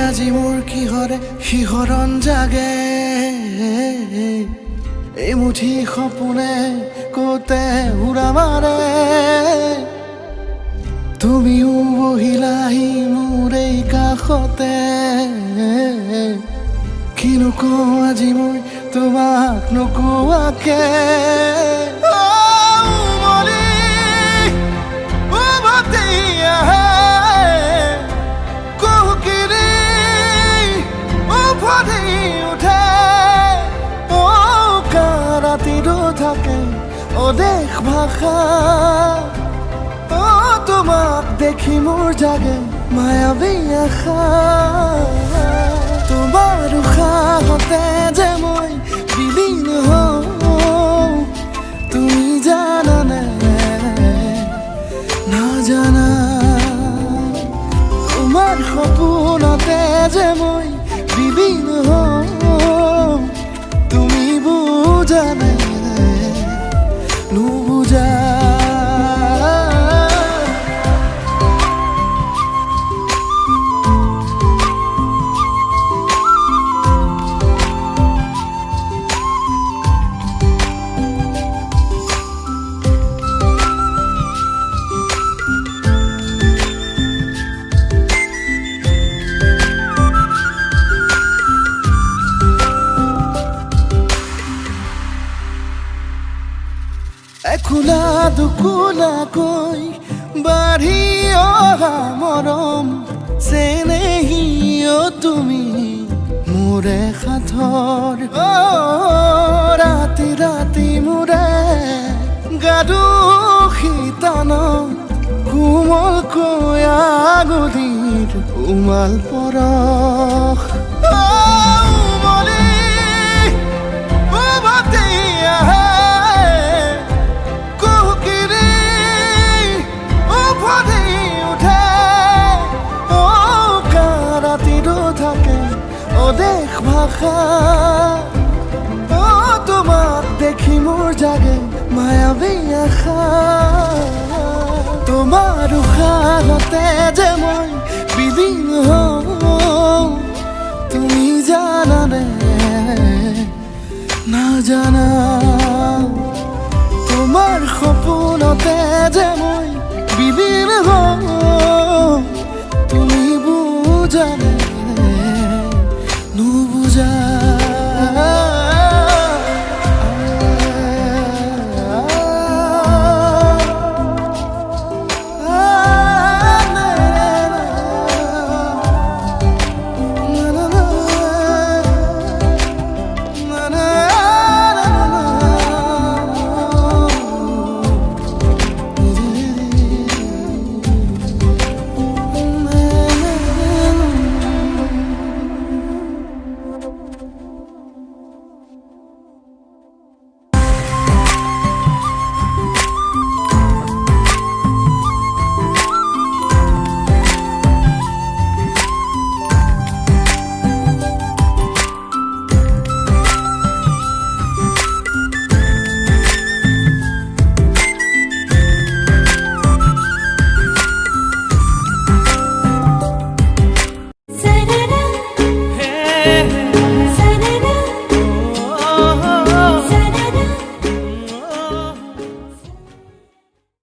আজি মোৰ কিহৰে শিহৰণ জাগে এই মুঠি সপোনে কতে উৰা মাৰে তুমিও বহিলাহি মোৰ এই কাষতে কিনো কওঁ আজি মই তোমাক নোকোৱাকে দেশ ভাষা তোমাক দেখি মোৰ জাগে মায়াবী আশা তোমাৰ উশাহতে যে মই বিলীন হওঁ তুমি জানানে নাজানা তোমাৰ সপোনতে যে মই বিলীন হওঁ তুমি বুজানে নুবুজা খোলা দুকুলাকৈ বাঢ়ি অহা মৰম চেনেহিও তুমি মোৰে সাথৰ ৰাতি ৰাতি মোৰে গাদু শীতান কোমলকৈ আগুলিৰ উমাল পৰশ দেশ ভাষা তোমাক দেখি মোৰ জাগে মায়াবী আশা তোমাৰ উশাহতে যে মই বিলীন হওঁ তুমি জানানে নাজানা